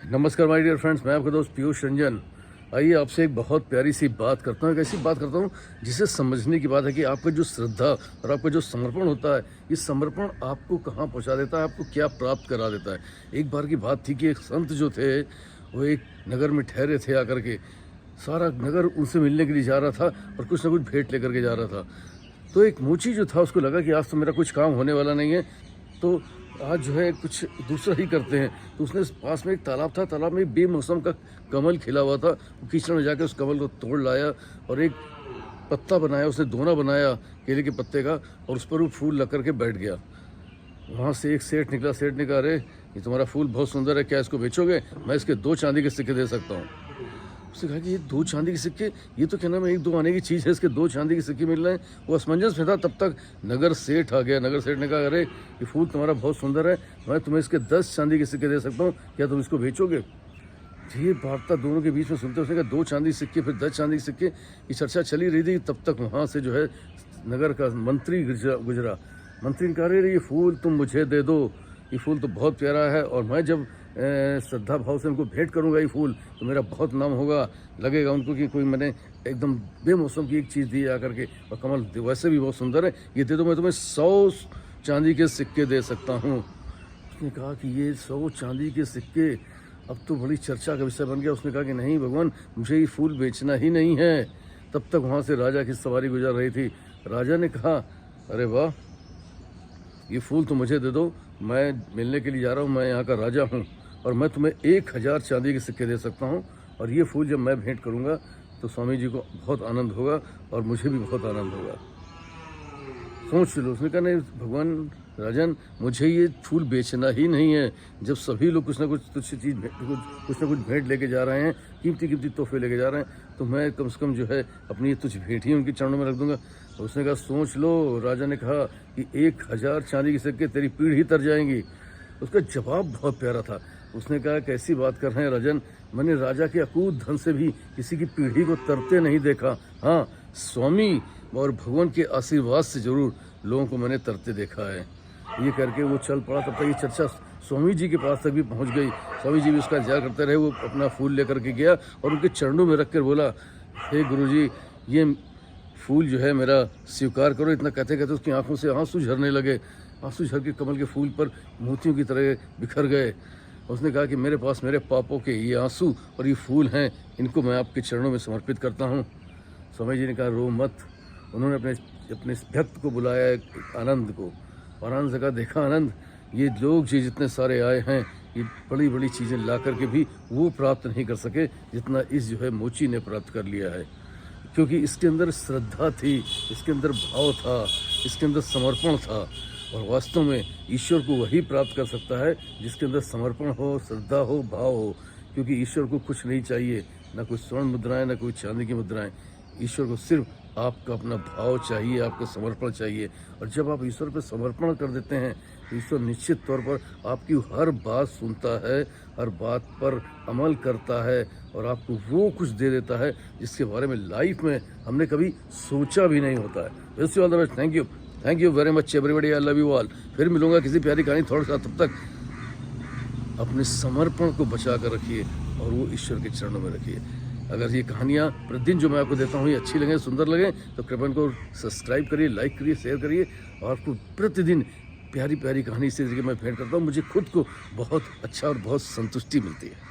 नमस्कार my dear friends, मैं आपका दोस्त पीयूष रंजन। आइए आपसे एक बहुत प्यारी सी बात करता हूँ। एक ऐसी बात करता हूँ जिसे समझने की बात है कि आपका जो श्रद्धा और आपका जो समर्पण होता है, ये समर्पण आपको कहाँ पहुँचा देता है, आपको क्या प्राप्त करा देता है। एक बार की बात थी कि एक संत जो थे वो एक नगर में ठहरे थे आकर के। सारा नगर उनसे मिलने के लिए जा रहा था और कुछ ना कुछ भेंट लेकर के जा रहा था। तो एक मोची जो था उसको लगा कि आज तो मेरा कुछ काम होने वाला नहीं है, तो आज जो है कुछ दूसरा ही करते हैं। तो उसने पास में एक तालाब था, तालाब में बेमौसम का कमल खिला हुआ था। वो कीचड़ में जाकर उस कमल को तोड़ लाया और एक पत्ता बनाया, उसने दोना बनाया केले के पत्ते का, और उस पर वो फूल लग करके बैठ गया। वहाँ से एक सेठ निकला। सेठ ने कहा, अरे ये तुम्हारा फूल बहुत सुंदर है, क्या इसको बेचोगे? मैं इसके 2 चांदी के सिक्के दे सकता हूँ। उसने कहा कि ये 2 चांदी के सिक्के, ये तो क्या नाम है 1-2 आने की चीज़ है, इसके 2 चांदी के सिक्के मिल रहे हैं। वो असमंजस में था, तब तक नगर सेठ आ गया। नगर सेठ ने कहा, अरे ये फूल तुम्हारा बहुत सुंदर है, मैं तुम्हें इसके 10 चांदी के सिक्के दे सकता हूँ, क्या तुम इसको बेचोगे? ये वार्ता दोनों के बीच में सुनते उसने कहा 2 चांदी के सिक्के, फिर 10 चांदी के सिक्के की चर्चा चली रही थी। तब तक वहाँ से जो है नगर का मंत्री गुजरा। मंत्री ने कहा, अरे ये फूल तुम मुझे दे दो, ये फूल तो बहुत प्यारा है, और मैं जब श्रद्धा भाव से उनको भेंट करूंगा ये फूल, तो मेरा बहुत नाम होगा। लगेगा उनको कि कोई मैंने एकदम बेमौसम की एक चीज़ दी आकर के, और कमल वैसे भी बहुत सुंदर है, ये दे दो, मैं तुम्हें 100 चांदी के सिक्के दे सकता हूँ। उसने कहा कि ये 100 चांदी के सिक्के अब तो बड़ी चर्चा का विषय बन गया। उसने कहा कि नहीं भगवान, मुझे ये फूल बेचना ही नहीं है। तब तक वहाँ से राजा की सवारी गुजर रही थी। राजा ने कहा, अरे वाह, ये फूल तो मुझे दे दो, मैं मिलने के लिए जा रहा हूँ, मैं यहाँ का राजा हूँ, और मैं तुम्हें 1000 चांदी के सिक्के दे सकता हूँ, और ये फूल जब मैं भेंट करूँगा तो स्वामी जी को बहुत आनंद होगा और मुझे भी बहुत आनंद होगा। सोच लो। उसने कहा, नहीं भगवान राजन, मुझे ये फूल बेचना ही नहीं है। जब सभी लोग कुछ ना कुछ भेंट लेके जा रहे हैं, कीमती तोहफे लेके जा रहे हैं, तो मैं कम से कम जो है अपनी तुझ भेंट ही उनके चरणों में रख दूंगा। उसने कहा, सोच लो। राजा ने कहा कि 1000 चांदी के सिक्के तेरी पीढ़ ही तर जाएंगी। उसका जवाब बहुत प्यारा था। उसने कहा, कैसी बात कर रहे हैं राजन, मैंने राजा के अकूत धन से भी किसी की पीढ़ी को तरते नहीं देखा। हाँ, स्वामी और भगवान के आशीर्वाद से जरूर लोगों को मैंने तरते देखा है। ये करके वो चल पड़ा। तब तक ये चर्चा स्वामी जी के पास तक भी पहुंच गई। स्वामी जी भी उसका इंतजार करते रहे। वो अपना फूल लेकर के गया और उनके चरणों में रख कर बोला, हे गुरुजी, ये फूल जो है मेरा स्वीकार करो। इतना कहते कहते उसकी आंखों से आंसू झरने लगे। आंसू झर के कमल के फूल पर मोतियों की तरह बिखर गए। उसने कहा कि मेरे पास मेरे पापों के ये आंसू और ये फूल हैं, इनको मैं आपके चरणों में समर्पित करता हूँ। स्वामी जी ने कहा, रो मत। उन्होंने अपने भक्त को बुलाया, एक आनंद को, और आनंद से कहा, देखा आनंद, ये लोग जी जितने सारे आए हैं, ये बड़ी बड़ी चीज़ें ला करके भी वो प्राप्त नहीं कर सके जितना इस जो है मोची ने प्राप्त कर लिया है। क्योंकि इसके अंदर श्रद्धा थी, इसके अंदर भाव था, इसके अंदर समर्पण था। और वास्तव में ईश्वर को वही प्राप्त कर सकता है जिसके अंदर समर्पण हो, श्रद्धा हो, भाव हो। क्योंकि ईश्वर को कुछ नहीं चाहिए, ना कोई स्वर्ण मुद्राएं, ना कोई चांदी की मुद्राएं। ईश्वर को सिर्फ आपका अपना भाव चाहिए, आपका समर्पण चाहिए। और जब आप ईश्वर पर समर्पण कर देते हैं तो ईश्वर निश्चित तौर पर आपकी हर बात सुनता है, हर बात पर अमल करता है, और आपको वो कुछ दे देता है जिसके बारे में लाइफ में हमने कभी सोचा भी नहीं होता है। Thank you very much everybody, I love you all. फिर मिलूंगा किसी प्यारी कहानी थोड़ा सा। तब तक अपने समर्पण को बचा कर रखिए और वो ईश्वर के चरणों में रखिए। अगर ये कहानियाँ प्रतिदिन जो मैं आपको देता हूँ ये अच्छी लगे, सुंदर लगे, तो कृपया इनको सब्सक्राइब करिए, लाइक करिए, शेयर करिए। और आपको प्रतिदिन प्यारी प्यारी कहानी से मैं भेंट करता हूँ। मुझे खुद को बहुत अच्छा और बहुत संतुष्टि मिलती है।